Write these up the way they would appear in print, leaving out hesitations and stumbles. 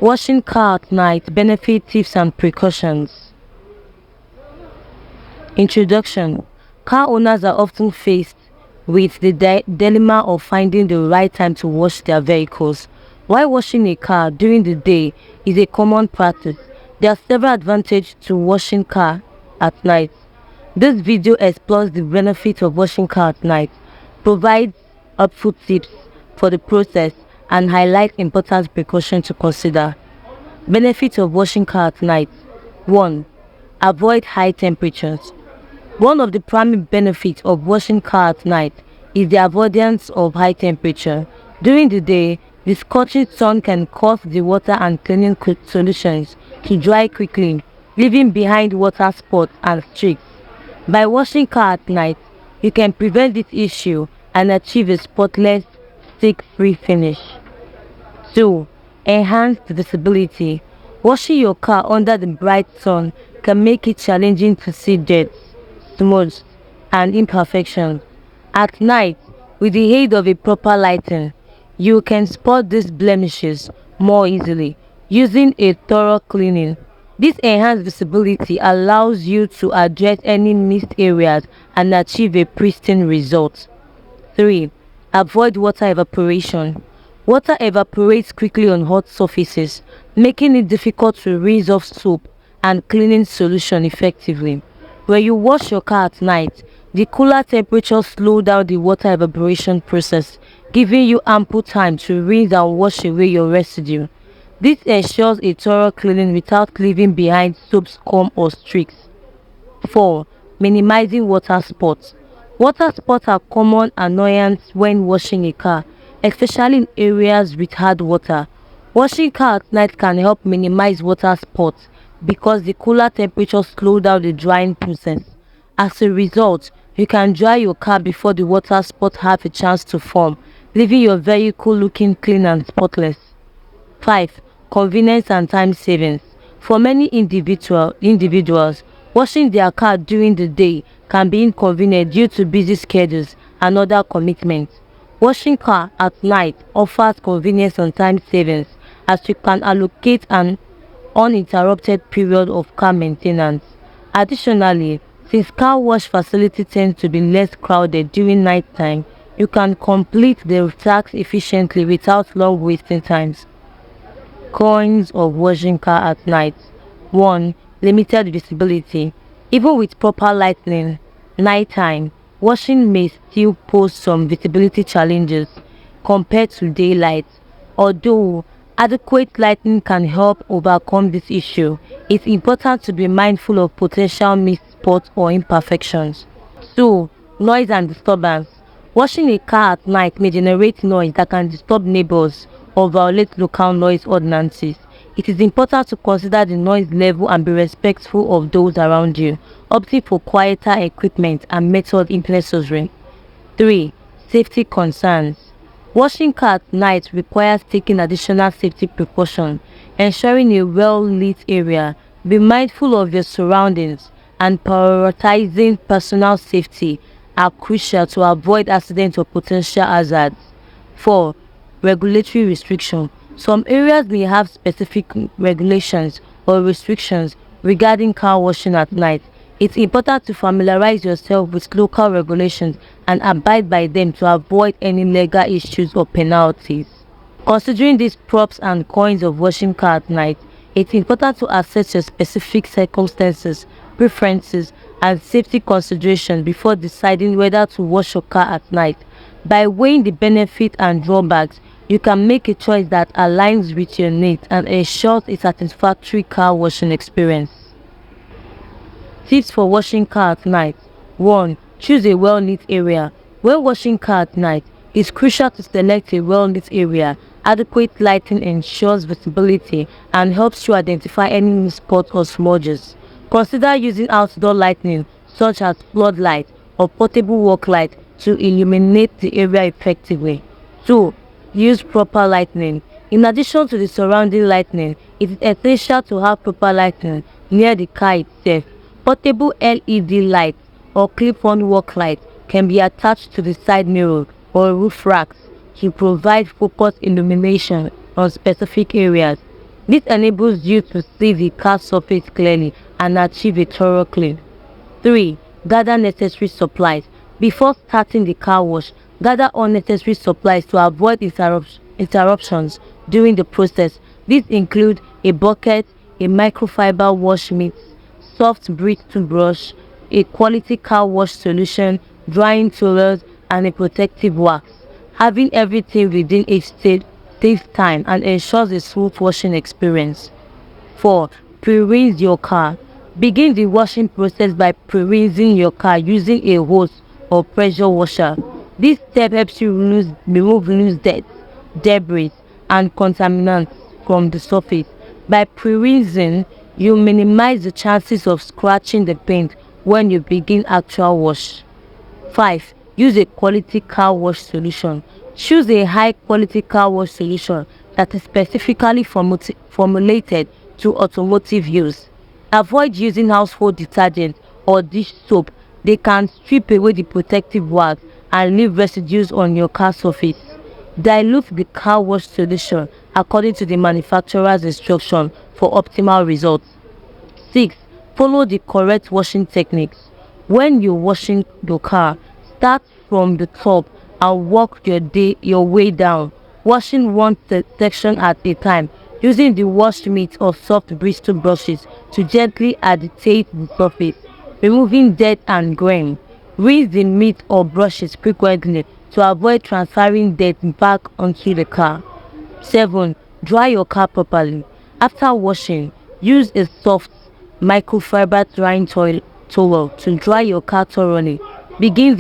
Washing car at night, benefit, tips and precautions. Introduction. Car owners are often faced with the dilemma of finding the right time to wash their vehicles. While washing a car during the day is a common practice, there are several advantages to washing car at night. This video explores the benefits of washing car at night, provides helpful tips for the process, and highlights important precautions to consider. Benefits of washing car at night. 1. Avoid high temperatures. One of the primary benefits of washing car at night is the avoidance of high temperature. During the day, the scorching sun can cause the water and cleaning solutions to dry quickly, leaving behind water spots and streaks. By washing car at night, you can prevent this issue and achieve a spotless, stick-free finish. 2. Enhanced visibility. Washing your car under the bright sun can make it challenging to see dents, smudges, and imperfections. At night, with the aid of a proper lighting, you can spot these blemishes more easily using a thorough cleaning. This enhanced visibility allows you to address any missed areas and achieve a pristine result. 3. Avoid water evaporation. Water evaporates quickly on hot surfaces, making it difficult to rinse off soap and cleaning solution effectively. When you wash your car at night, the cooler temperatures slow down the water evaporation process, giving you ample time to rinse and wash away your residue. This ensures a thorough cleaning without leaving behind soap scum or streaks. 4. Minimizing water spots. Water spots are common annoyance when washing a car, especially in areas with hard water. Washing car at night can help minimize water spots because the cooler temperatures slow down the drying process. As a result, you can dry your car before the water spots have a chance to form, leaving your vehicle looking clean and spotless. 5. Convenience and time savings. For many individuals, washing their car during the day can be inconvenient due to busy schedules and other commitments. Washing car at night offers convenience and time savings as you can allocate an uninterrupted period of car maintenance. Additionally, since car wash facility tends to be less crowded during night time, you can complete the task efficiently without long wasting times. Cons of washing car at night. 1. Limited visibility. Even with proper lighting, nighttime washing may still pose some visibility challenges compared to daylight. Although adequate lighting can help overcome this issue, it's important to be mindful of potential missed spots or imperfections. 2. Noise and disturbance. Washing a car at night may generate noise that can disturb neighbors or violate local noise ordinances. It is important to consider the noise level and be respectful of those around you, opting for quieter equipment and methods if necessary. 3. Safety concerns. Washing car at night requires taking additional safety precautions, ensuring a well-lit area, be mindful of your surroundings, and prioritizing personal safety are crucial to avoid accidents or potential hazards. 4. Regulatory restriction. Some areas may have specific regulations or restrictions regarding car washing at night. It's important to familiarize yourself with local regulations and abide by them to avoid any legal issues or penalties. Considering these pros and cons of washing car at night, it's important to assess your specific circumstances, preferences, and safety considerations before deciding whether to wash your car at night. By weighing the benefits and drawbacks, you can make a choice that aligns with your needs and ensures a satisfactory car washing experience. Tips for washing car at night. 1. Choose a well-lit area. When washing car at night, it's crucial to select a well-lit area. Adequate lighting ensures visibility and helps you identify any missed spots or smudges. Consider using outdoor lighting such as floodlight or portable walk light to illuminate the area effectively. 2. Use proper lighting. In addition to the surrounding lighting, it is essential to have proper lighting near the car itself. Portable LED lights or clip-on walk light can be attached to the side mirror or roof racks to provide focused illumination on specific areas. This enables you to see the car surface clearly and achieve a thorough clean. 3. Gather necessary supplies. Before starting the car wash, gather all necessary supplies to avoid interruptions during the process. These include a bucket, a microfiber wash mitt, soft bridge toothbrush, a quality car wash solution, drying towels, and a protective wax. Having everything within each stage saves time and ensures a smooth washing experience. 4. Pre-rinse your car. Begin the washing process by pre-rinsing your car using a hose or pressure washer. This step helps you remove loose dirt, debris, and contaminants from the surface. By pre-rinsing, you minimize the chances of scratching the paint when you begin actual wash. 5. Use a quality car wash solution. Choose a high quality car wash solution that is specifically formulated to automotive use. Avoid using household detergent or dish soap. They can strip away the protective wax and leave residues on your car surface. Dilute the car wash solution according to the manufacturer's instruction for optimal results. 6. Follow the correct washing techniques. When you're washing your car, start from the top and work your way down, washing one section at a time, using the wash mitt or soft bristle brushes to gently agitate the surface, removing dirt and grime. Rinse the mitt or brushes frequently to avoid transferring dirt back onto the car. 7. Dry your car properly. After washing, use a soft microfiber drying towel to dry your car thoroughly. Begin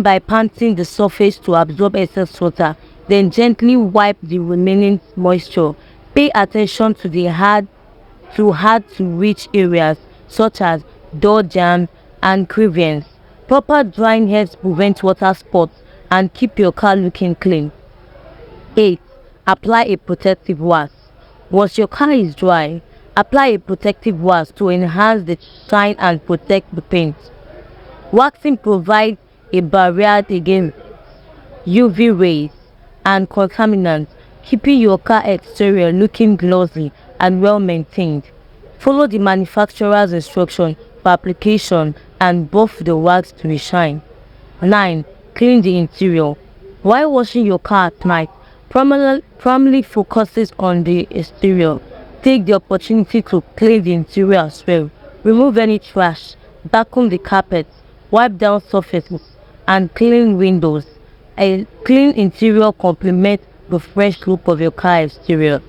by panting the surface to absorb excess water, then gently wipe the remaining moisture. Pay attention to hard to reach areas such as door jambs and crevices. Proper drying helps prevent water spots and keep your car looking clean. 8. Apply a protective wax. Once your car is dry, apply a protective wax to enhance the shine and protect the paint. Waxing provides a barrier against UV rays and contaminants, keeping your car exterior looking glossy and well maintained. Follow the manufacturer's instruction for application and buff the wax to shine. 9. Clean the interior. While washing your car at night, primarily focuses on the exterior. Take the opportunity to clean the interior as well. Remove any trash, vacuum the carpets, wipe down surfaces, and clean windows. A clean interior complements the fresh look of your car exterior.